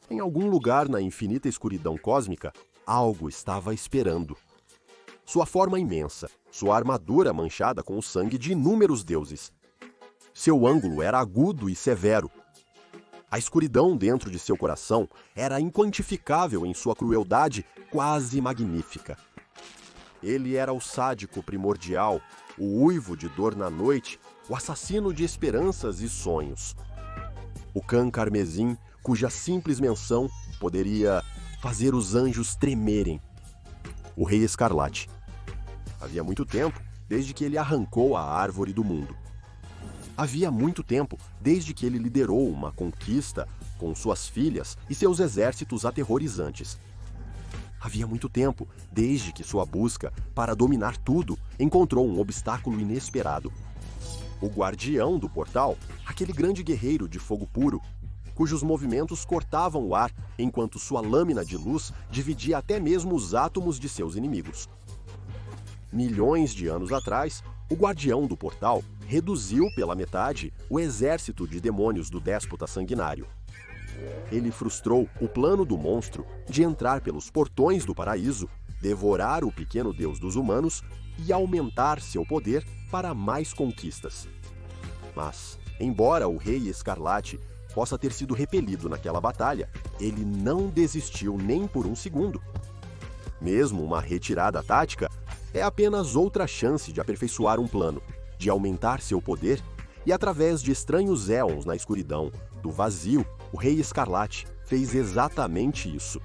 Em algum lugar na infinita escuridão cósmica, algo estava esperando. Sua forma imensa, sua armadura manchada com o sangue de inúmeros deuses. Seu ângulo era agudo e severo. A escuridão dentro de seu coração era inquantificável em sua crueldade quase magnífica. Ele era o sádico primordial, o uivo de dor na noite, o assassino de esperanças e sonhos. O cã carmesim, cuja simples menção poderia fazer os anjos tremerem. O Rei Escarlate. Havia muito tempo desde que ele arrancou a árvore do mundo. Havia muito tempo desde que ele liderou uma conquista com suas filhas e seus exércitos aterrorizantes. Havia muito tempo desde que sua busca para dominar tudo encontrou um obstáculo inesperado. O guardião do portal, aquele grande guerreiro de fogo puro, cujos movimentos cortavam o ar enquanto sua lâmina de luz dividia até mesmo os átomos de seus inimigos. Milhões de anos atrás, o guardião do portal reduziu pela metade o exército de demônios do déspota sanguinário. Ele frustrou o plano do monstro de entrar pelos portões do paraíso, devorar o pequeno deus dos humanos e aumentar seu poder para mais conquistas. Mas, embora o Rei Escarlate possa ter sido repelido naquela batalha, ele não desistiu nem por um segundo. Mesmo uma retirada tática é apenas outra chance de aperfeiçoar um plano, de aumentar seu poder, e através de estranhos éons na escuridão, do vazio, o Rei Escarlate fez exatamente isso.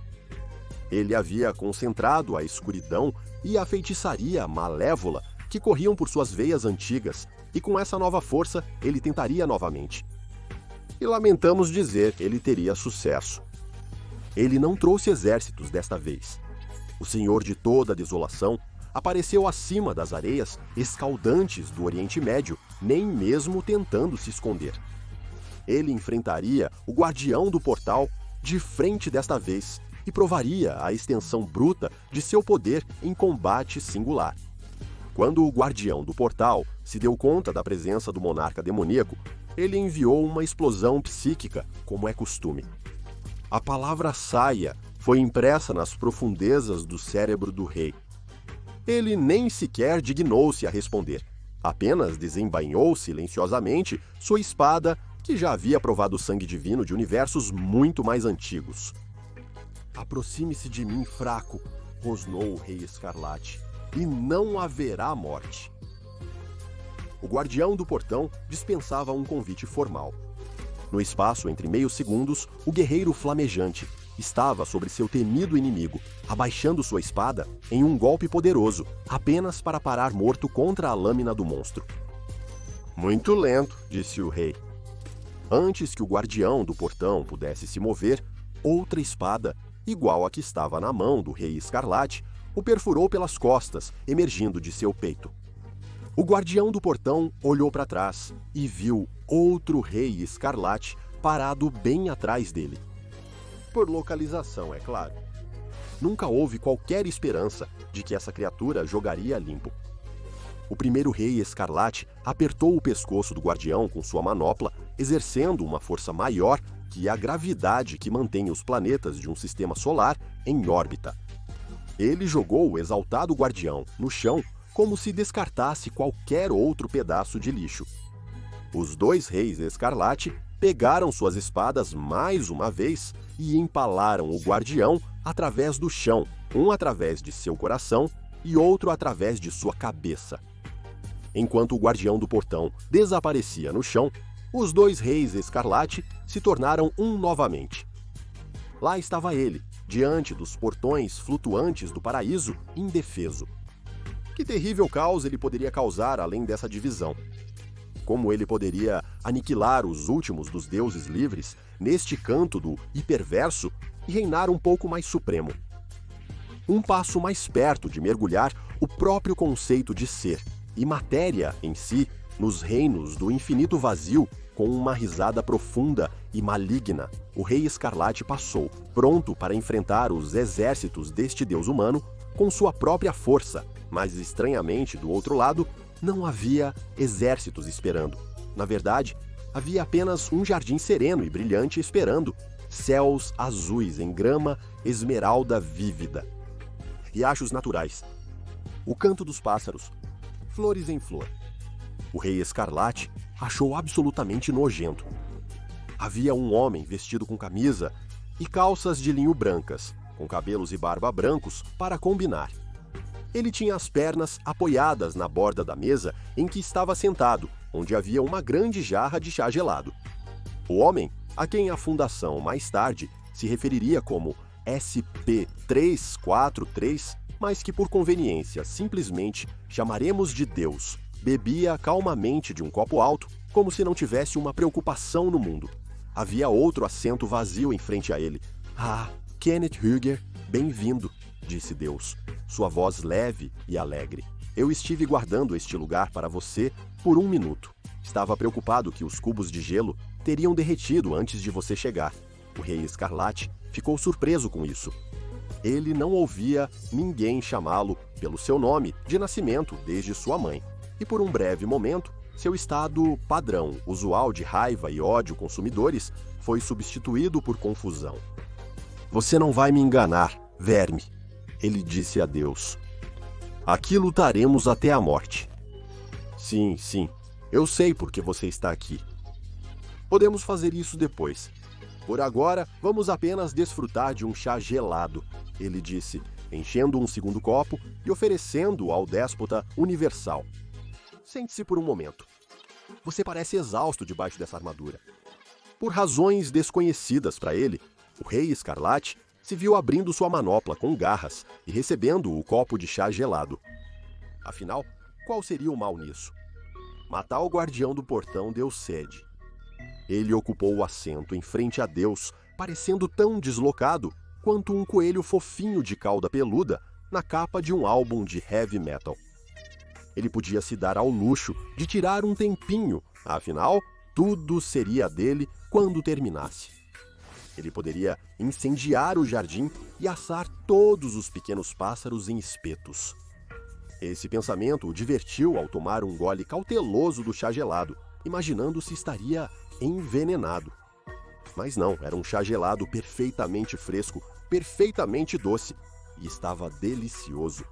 Ele havia concentrado a escuridão e a feitiçaria malévola que corriam por suas veias antigas, e com essa nova força ele tentaria novamente. E lamentamos dizer, ele teria sucesso. Ele não trouxe exércitos desta vez. O Senhor de toda a desolação apareceu acima das areias escaldantes do Oriente Médio, nem mesmo tentando se esconder. Ele enfrentaria o guardião do portal de frente desta vez e provaria a extensão bruta de seu poder em combate singular. Quando o guardião do portal se deu conta da presença do monarca demoníaco, ele enviou uma explosão psíquica, como é costume. A palavra saia foi impressa nas profundezas do cérebro do rei. Ele nem sequer dignou-se a responder. Apenas desembainhou silenciosamente sua espada, que já havia provado o sangue divino de universos muito mais antigos. Aproxime-se de mim, fraco, rosnou o Rei Escarlate, e não haverá morte. O guardião do portão dispensava um convite formal. No espaço entre meios segundos, o guerreiro flamejante estava sobre seu temido inimigo, abaixando sua espada em um golpe poderoso, apenas para parar morto contra a lâmina do monstro. Muito lento, disse o rei. Antes que o guardião do portão pudesse se mover, outra espada, igual à que estava na mão do Rei Escarlate, o perfurou pelas costas, emergindo de seu peito. O guardião do portão olhou para trás e viu outro Rei Escarlate parado bem atrás dele. Por localização, é claro. Nunca houve qualquer esperança de que essa criatura jogaria limpo. O primeiro Rei Escarlate apertou o pescoço do guardião com sua manopla, exercendo uma força maior que a gravidade que mantém os planetas de um sistema solar em órbita. Ele jogou o exaltado guardião no chão como se descartasse qualquer outro pedaço de lixo. Os dois Reis Escarlate pegaram suas espadas mais uma vez e empalaram o guardião através do chão, um através de seu coração e outro através de sua cabeça. Enquanto o guardião do portão desaparecia no chão, os dois Reis Escarlate se tornaram um novamente. Lá estava ele, diante dos portões flutuantes do paraíso, indefeso. Que terrível caos ele poderia causar além dessa divisão? Como ele poderia aniquilar os últimos dos deuses livres neste canto do hiperverso e reinar um pouco mais supremo? Um passo mais perto de mergulhar o próprio conceito de ser e matéria em si nos reinos do infinito vazio. Com uma risada profunda e maligna, o Rei Escarlate passou, pronto para enfrentar os exércitos deste deus humano com sua própria força, mas estranhamente, do outro lado, não havia exércitos esperando. Na verdade, havia apenas um jardim sereno e brilhante esperando, céus azuis em grama esmeralda vívida, riachos naturais, o canto dos pássaros, flores em flor. O Rei Escarlate achou absolutamente nojento. Havia um homem vestido com camisa e calças de linho brancas, com cabelos e barba brancos para combinar. Ele tinha as pernas apoiadas na borda da mesa em que estava sentado, onde havia uma grande jarra de chá gelado. O homem, a quem a Fundação mais tarde se referiria como SP343, mas que por conveniência simplesmente chamaremos de Deus, bebia calmamente de um copo alto, como se não tivesse uma preocupação no mundo. Havia outro assento vazio em frente a ele. "Ah, Kenneth Hüger, bem-vindo", disse Deus, sua voz leve e alegre. "Eu estive guardando este lugar para você por 1 minuto. Estava preocupado que os cubos de gelo teriam derretido antes de você chegar." O Rei Escarlate ficou surpreso com isso. Ele não ouvia ninguém chamá-lo pelo seu nome de nascimento desde sua mãe. E por um breve momento, seu estado padrão, usual de raiva e ódio consumidores, foi substituído por confusão. "Você não vai me enganar, verme", ele disse a Deus. "Aqui lutaremos até a morte." Sim, eu sei por que você está aqui. Podemos fazer isso depois. Por agora, vamos apenas desfrutar de um chá gelado, ele disse, enchendo um segundo copo e oferecendo-o ao déspota universal. Sente-se por um momento. Você parece exausto debaixo dessa armadura. Por razões desconhecidas para ele, o Rei Escarlate se viu abrindo sua manopla com garras e recebendo o copo de chá gelado. Afinal, qual seria o mal nisso? Matar o guardião do portão deu sede. Ele ocupou o assento em frente a Deus, parecendo tão deslocado quanto um coelho fofinho de cauda peluda na capa de um álbum de heavy metal. Ele podia se dar ao luxo de tirar um tempinho, afinal, tudo seria dele quando terminasse. Ele poderia incendiar o jardim e assar todos os pequenos pássaros em espetos. Esse pensamento o divertiu ao tomar um gole cauteloso do chá gelado, imaginando se estaria envenenado. Mas não, era um chá gelado perfeitamente fresco, perfeitamente doce, e estava delicioso.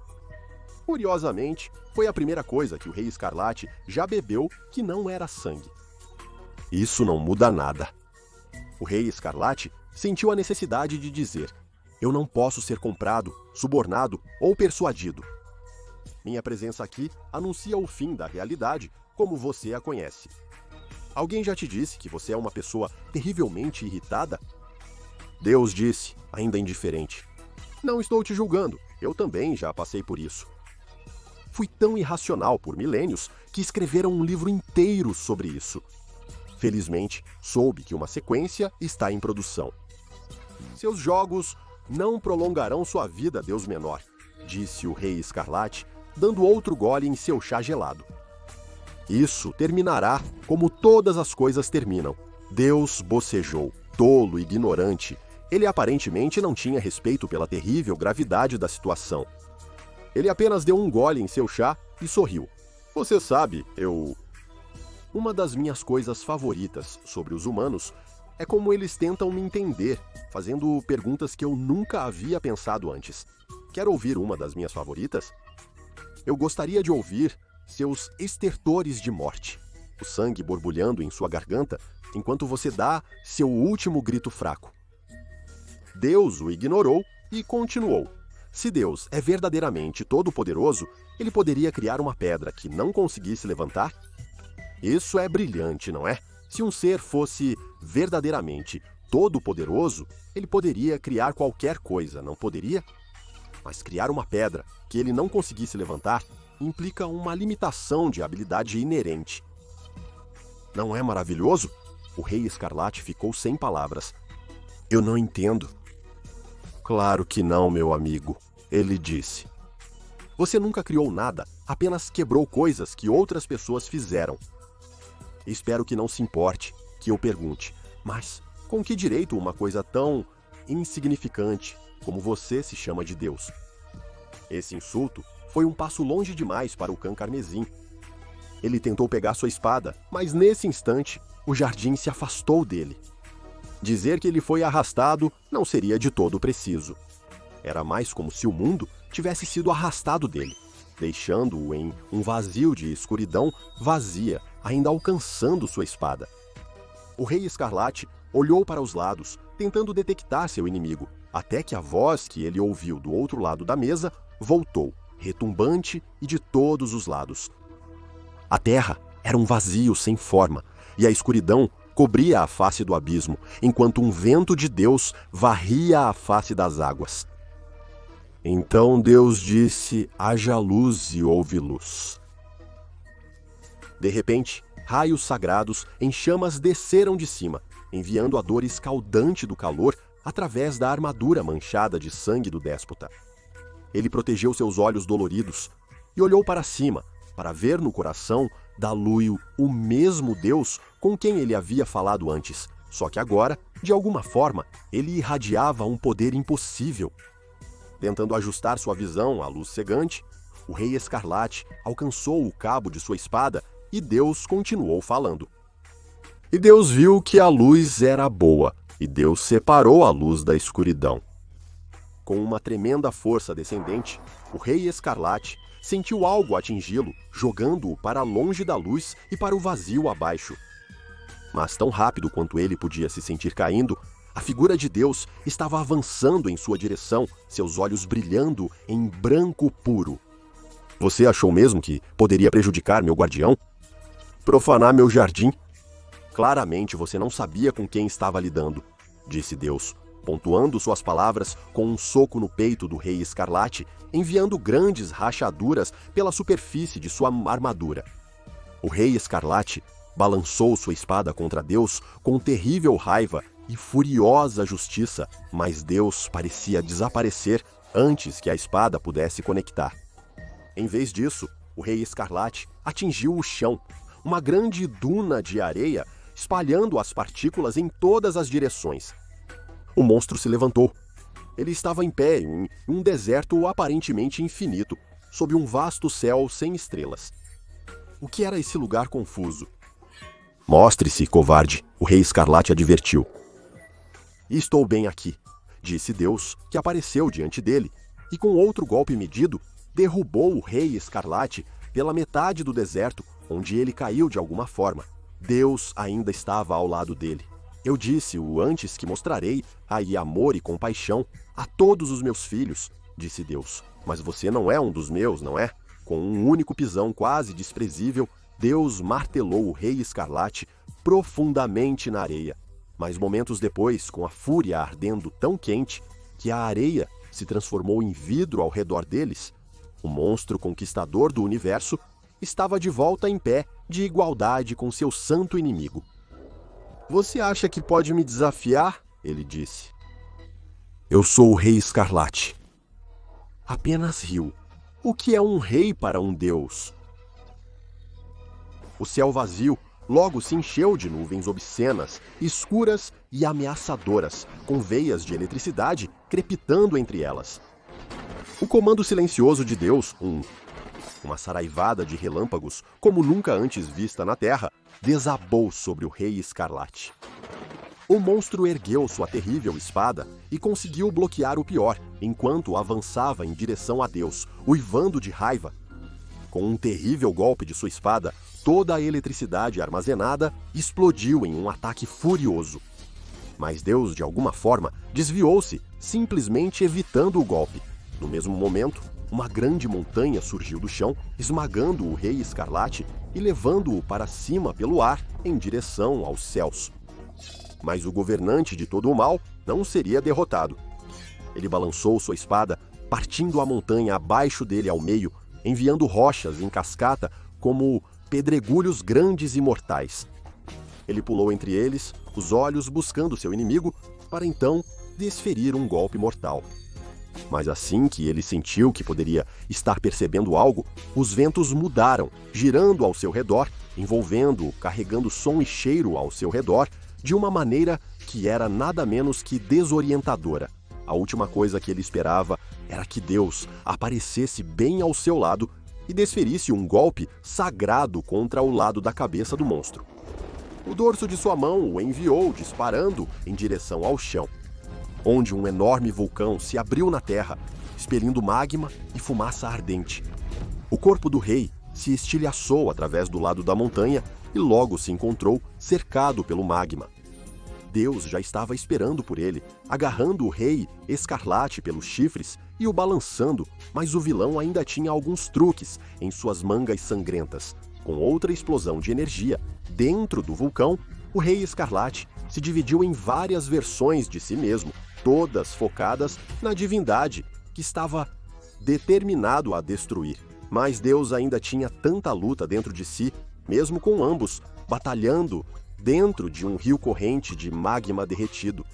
Curiosamente, foi a primeira coisa que o Rei Escarlate já bebeu que não era sangue. Isso não muda nada. O Rei Escarlate sentiu a necessidade de dizer: "Eu não posso ser comprado, subornado ou persuadido. Minha presença aqui anuncia o fim da realidade como você a conhece. Alguém já te disse que você é uma pessoa terrivelmente irritada?" Deus disse, ainda indiferente: "Não estou te julgando, eu também já passei por isso. Fui tão irracional por milênios que escreveram um livro inteiro sobre isso. Felizmente, soube que uma sequência está em produção. Seus jogos não prolongarão sua vida, Deus menor", disse o Rei Escarlate, dando outro gole em seu chá gelado. "Isso terminará como todas as coisas terminam." Deus bocejou, tolo, ignorante. Ele aparentemente não tinha respeito pela terrível gravidade da situação. Ele apenas deu um gole em seu chá e sorriu. "Você sabe, Uma das minhas coisas favoritas sobre os humanos é como eles tentam me entender, fazendo perguntas que eu nunca havia pensado antes. Quer ouvir uma das minhas favoritas? Eu gostaria de ouvir seus estertores de morte, o sangue borbulhando em sua garganta enquanto você dá seu último grito fraco." Deus o ignorou e continuou. Se Deus é verdadeiramente todo-poderoso, ele poderia criar uma pedra que não conseguisse levantar? Isso é brilhante, não é? Se um ser fosse verdadeiramente todo-poderoso, ele poderia criar qualquer coisa, não poderia? Mas criar uma pedra que ele não conseguisse levantar implica uma limitação de habilidade inerente. Não é maravilhoso? O Rei Escarlate ficou sem palavras. "Eu não entendo." "Claro que não, meu amigo", ele disse. "Você nunca criou nada, apenas quebrou coisas que outras pessoas fizeram. Espero que não se importe que eu pergunte, mas com que direito uma coisa tão insignificante como você se chama de Deus?" Esse insulto foi um passo longe demais para o cão carmesim. Ele tentou pegar sua espada, mas nesse instante, o jardim se afastou dele. Dizer que ele foi arrastado não seria de todo preciso. Era mais como se o mundo tivesse sido arrastado dele, deixando-o em um vazio de escuridão vazia, ainda alcançando sua espada. O Rei Escarlate olhou para os lados, tentando detectar seu inimigo, até que a voz que ele ouviu do outro lado da mesa voltou, retumbante e de todos os lados. A terra era um vazio sem forma, e a escuridão cobria a face do abismo, enquanto um vento de Deus varria a face das águas. Então Deus disse: haja luz, e houve luz. De repente, raios sagrados em chamas desceram de cima, enviando a dor escaldante do calor através da armadura manchada de sangue do déspota. Ele protegeu seus olhos doloridos e olhou para cima, para ver no coração da Luio o mesmo Deus com quem ele havia falado antes, só que agora, de alguma forma, ele irradiava um poder impossível. Tentando ajustar sua visão à luz cegante, o Rei Escarlate alcançou o cabo de sua espada e Deus continuou falando. E Deus viu que a luz era boa, e Deus separou a luz da escuridão. Com uma tremenda força descendente, o Rei Escarlate sentiu algo atingi-lo, jogando-o para longe da luz e para o vazio abaixo. Mas tão rápido quanto ele podia se sentir caindo, a figura de Deus estava avançando em sua direção, seus olhos brilhando em branco puro. Você achou mesmo que poderia prejudicar meu guardião? Profanar meu jardim? Claramente você não sabia com quem estava lidando, disse Deus, pontuando suas palavras com um soco no peito do Rei Escarlate, enviando grandes rachaduras pela superfície de sua armadura. O Rei Escarlate balançou sua espada contra Deus com terrível raiva e furiosa justiça, mas Deus parecia desaparecer antes que a espada pudesse conectar. Em vez disso, o Rei Escarlate atingiu o chão, uma grande duna de areia espalhando as partículas em todas as direções. O monstro se levantou. Ele estava em pé em um deserto aparentemente infinito, sob um vasto céu sem estrelas. O que era esse lugar confuso? Mostre-se, covarde, o Rei Escarlate advertiu. Estou bem aqui, disse Deus, que apareceu diante dele, e com outro golpe medido, derrubou o Rei Escarlate pela metade do deserto, onde ele caiu de alguma forma. Deus ainda estava ao lado dele. Eu disse-o antes que mostrarei aí amor e compaixão a todos os meus filhos, disse Deus. Mas você não é um dos meus, não é? Com um único pisão quase desprezível, Deus martelou o Rei Escarlate profundamente na areia. Mas momentos depois, com a fúria ardendo tão quente que a areia se transformou em vidro ao redor deles, o monstro conquistador do universo estava de volta em pé, de igualdade com seu santo inimigo. Você acha que pode me desafiar? Ele disse. Eu sou o Rei Escarlate. Apenas riu. O que é um rei para um deus? O céu vazio logo se encheu de nuvens obscenas, escuras e ameaçadoras, com veias de eletricidade crepitando entre elas. O comando silencioso de Deus, uma saraivada de relâmpagos, como nunca antes vista na Terra, desabou sobre o Rei Escarlate. O monstro ergueu sua terrível espada e conseguiu bloquear o pior, enquanto avançava em direção a Deus, uivando de raiva. Com um terrível golpe de sua espada, toda a eletricidade armazenada explodiu em um ataque furioso. Mas Deus, de alguma forma, desviou-se, simplesmente evitando o golpe. No mesmo momento, uma grande montanha surgiu do chão, esmagando o Rei Escarlate e levando-o para cima pelo ar em direção aos céus. Mas o governante de todo o mal não seria derrotado. Ele balançou sua espada, partindo a montanha abaixo dele ao meio, enviando rochas em cascata como pedregulhos grandes e mortais. Ele pulou entre eles, os olhos buscando seu inimigo, para então desferir um golpe mortal. Mas assim que ele sentiu que poderia estar percebendo algo, os ventos mudaram, girando ao seu redor, envolvendo-o, carregando som e cheiro ao seu redor, de uma maneira que era nada menos que desorientadora. A última coisa que ele esperava era que Deus aparecesse bem ao seu lado e desferisse um golpe sagrado contra o lado da cabeça do monstro. O dorso de sua mão o enviou disparando em direção ao chão, onde um enorme vulcão se abriu na terra, expelindo magma e fumaça ardente. O corpo do rei se estilhaçou através do lado da montanha e logo se encontrou cercado pelo magma. Deus já estava esperando por ele, agarrando o rei Escarlate pelos chifres e o balançando, mas o vilão ainda tinha alguns truques em suas mangas sangrentas. Com outra explosão de energia, dentro do vulcão, o rei Escarlate se dividiu em várias versões de si mesmo, todas focadas na divindade que estava determinado a destruir. Mas Deus ainda tinha tanta luta dentro de si, mesmo com ambos batalhando dentro de um rio corrente de magma derretido.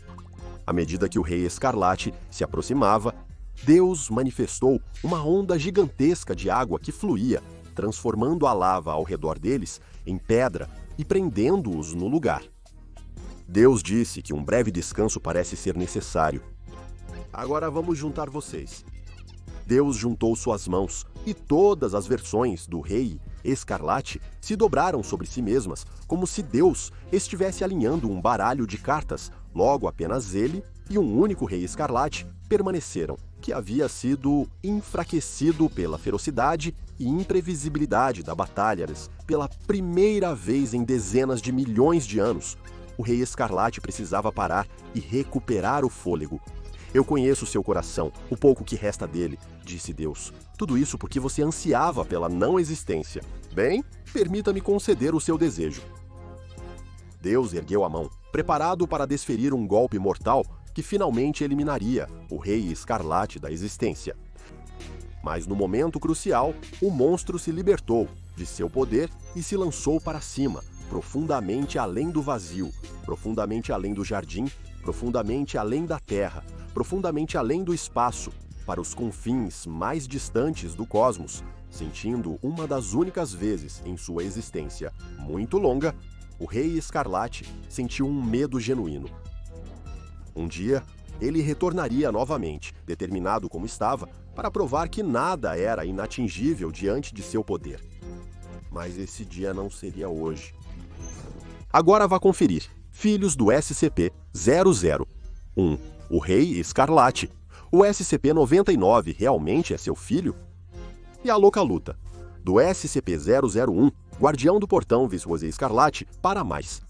À medida que o rei Escarlate se aproximava, Deus manifestou uma onda gigantesca de água que fluía, transformando a lava ao redor deles em pedra e prendendo-os no lugar. Deus disse que um breve descanso parece ser necessário. Agora vamos juntar vocês. Deus juntou suas mãos e todas as versões do rei Escarlate se dobraram sobre si mesmas, como se Deus estivesse alinhando um baralho de cartas. Logo, apenas ele e um único rei Escarlate permaneceram, que havia sido enfraquecido pela ferocidade e imprevisibilidade da batalha. Pela primeira vez em dezenas de milhões de anos, o rei Escarlate precisava parar e recuperar o fôlego. Eu conheço seu coração, o pouco que resta dele, disse Deus. Tudo isso porque você ansiava pela não existência. Bem, permita-me conceder o seu desejo. Deus ergueu a mão, preparado para desferir um golpe mortal que finalmente eliminaria o rei Escarlate da existência. Mas no momento crucial, o monstro se libertou de seu poder e se lançou para cima, profundamente além do vazio, profundamente além do jardim, profundamente além da terra, profundamente além do espaço, para os confins mais distantes do cosmos, sentindo uma das únicas vezes em sua existência muito longa, o rei Escarlate sentiu um medo genuíno. Um dia, ele retornaria novamente, determinado como estava, para provar que nada era inatingível diante de seu poder. Mas esse dia não seria hoje. Agora vá conferir. Filhos do SCP-001. O Rei Escarlate. O SCP-99 realmente é seu filho? E a louca luta. Do SCP-001, Guardião do Portão Viscoso Escarlate, para mais.